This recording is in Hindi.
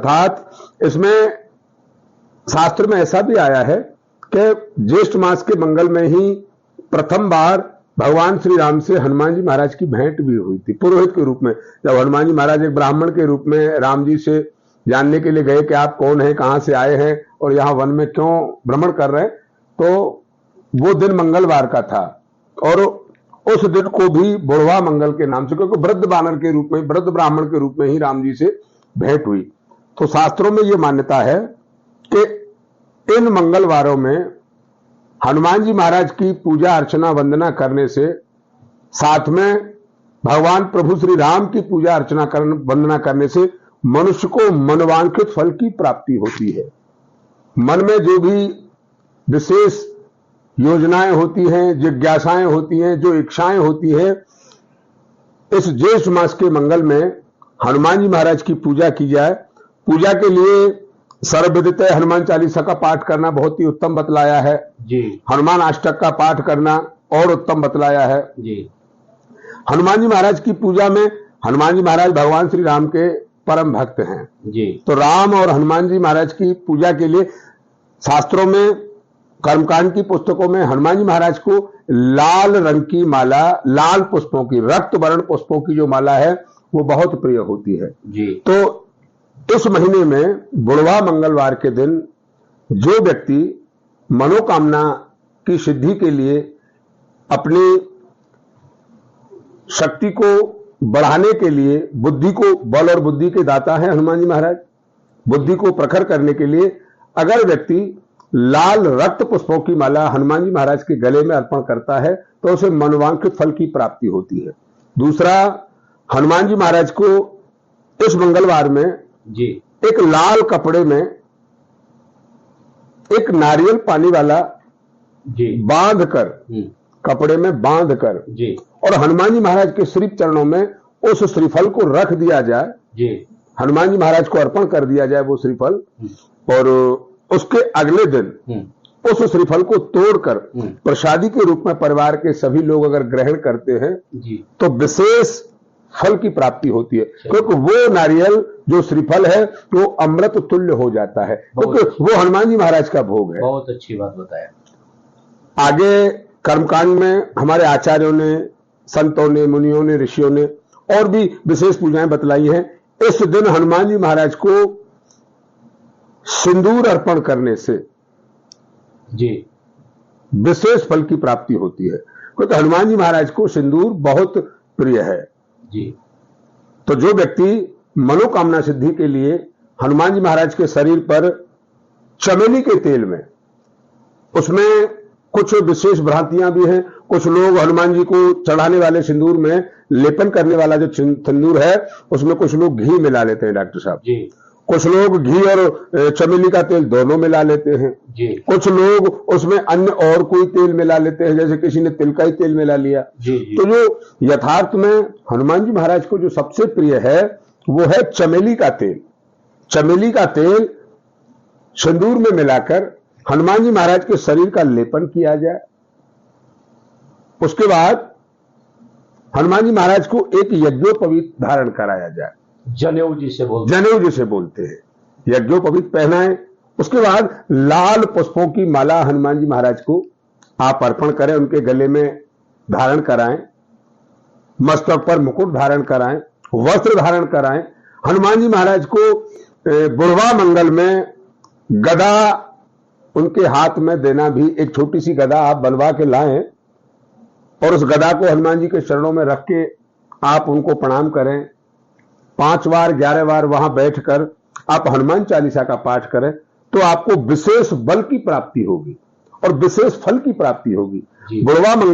अर्थात इसमें शास्त्र में ऐसा भी आया है कि ज्येष्ठ मास के मंगल में ही प्रथम बार भगवान श्री राम से हनुमान जी महाराज की भेंट भी हुई थी पुरोहित के रूप में। जब हनुमान जी महाराज एक ब्राह्मण के रूप में राम जी से जानने के लिए गए कि आप कौन हैं, कहां से आए हैं और यहां वन में क्यों भ्रमण कर रहे हैं, तो वो दिन मंगलवार का था और उस दिन को भी बुढ़वा मंगल के नाम से, क्योंकि वृद्ध बानर के रूप में, वृद्ध ब्राह्मण के रूप में ही राम जी से भेंट हुई। तो शास्त्रों में यह मान्यता है कि इन मंगलवारों में हनुमान जी महाराज की पूजा अर्चना वंदना करने से, साथ में भगवान प्रभु श्री राम की पूजा अर्चना वंदना करने से मनुष्य को मनवांछित फल की प्राप्ति होती है। मन में जो भी विशेष योजनाएं होती हैं, जिज्ञासाएं होती हैं, जो इच्छाएं होती हैं, इस ज्येष्ठ मास के मंगल में हनुमान जी महाराज की पूजा की जाए। पूजा के लिए सर्वविदित हनुमान चालीसा का पाठ करना बहुत ही उत्तम बतलाया है जी। हनुमान अष्टक का पाठ करना और उत्तम बतलाया है जी। हनुमान जी महाराज की पूजा में, हनुमान जी महाराज भगवान श्री राम के परम भक्त हैं जी। तो राम और हनुमान जी महाराज की पूजा के लिए शास्त्रों में, कर्मकांड की पुस्तकों में हनुमान जी महाराज को लाल रंग की माला, लाल पुष्पों की, रक्त वर्ण पुष्पों की जो माला है वो बहुत प्रिय होती है जी। तो इस महीने में बुढ़वा मंगलवार के दिन जो व्यक्ति मनोकामना की सिद्धि के लिए अपनी शक्ति को बढ़ाने के लिए, बुद्धि को, बल और बुद्धि के दाता है हनुमान जी महाराज, बुद्धि को प्रखर करने के लिए अगर व्यक्ति लाल रक्त पुष्पों की माला हनुमान जी महाराज के गले में अर्पण करता है तो उसे मनोवांछित फल की प्राप्ति होती है। दूसरा, हनुमान जी महाराज को इस मंगलवार में जी एक लाल कपड़े में एक नारियल पानी वाला जी बांध कर, कपड़े में बांध कर जी, और हनुमान जी महाराज के श्री चरणों में उस श्रीफल को रख दिया जाए जी। हनुमान जी महाराज को अर्पण कर दिया जाए वो श्रीफल, और उसके अगले दिन उस श्रीफल को तोड़कर प्रसादी के रूप में परिवार के सभी लोग अगर ग्रहण करते हैं जी, तो विशेष फल की प्राप्ति होती है, क्योंकि वो नारियल जो श्रीफल है वो अमृत तुल्य हो जाता है, क्योंकि वो हनुमान जी महाराज का भोग है। बहुत अच्छी बात बताया। आगे कर्मकांड में हमारे आचार्यों ने, संतों ने, मुनियों ने, ऋषियों ने और भी विशेष पूजाएं बतलाई हैं। इस दिन हनुमान जी महाराज को सिंदूर अर्पण करने से जी विशेष फल की प्राप्ति होती है, क्योंकि हनुमान जी महाराज को सिंदूर बहुत प्रिय है जी। तो जो व्यक्ति मनोकामना सिद्धि के लिए हनुमान जी महाराज के शरीर पर चमेली के तेल में, उसमें कुछ विशेष भ्रांतियां भी हैं। कुछ लोग हनुमान जी को चढ़ाने वाले सिंदूर में लेपन करने वाला जो सिंदूर है उसमें कुछ लोग घी मिला लेते हैं डॉक्टर साहब जी। कुछ लोग घी और चमेली का तेल दोनों मिला लेते हैं जी। कुछ लोग उसमें अन्य और कोई तेल मिला लेते हैं, जैसे किसी ने तिल का ही तेल मिला लिया जी। तो जो यथार्थ में हनुमान जी महाराज को जो सबसे प्रिय है वो है चमेली का तेल। चमेली का तेल सिंदूर में मिलाकर हनुमान जी महाराज के शरीर का लेपन किया जाए। उसके बाद हनुमान जी महाराज को एक यज्ञोपवीत धारण कराया जाए, जनेऊ जिसे बोलते हैं, यज्ञोपवीत पहनाएं। उसके बाद लाल पुष्पों की माला हनुमान जी महाराज को आप अर्पण करें, उनके गले में धारण कराएं, मस्तक पर मुकुट धारण कराएं, वस्त्र धारण कराएं। हनुमान जी महाराज को बुढ़वा मंगल में गदा उनके हाथ में देना भी, एक छोटी सी गदा आप बनवा के लाएं और उस गदा को हनुमान जी के चरणों में रख के आप उनको प्रणाम करें। 5 बार 11 बार वहां बैठकर आप हनुमान चालीसा का पाठ करें तो आपको विशेष बल की प्राप्ति होगी और विशेष फल की प्राप्ति होगी। बुढ़वा मंगल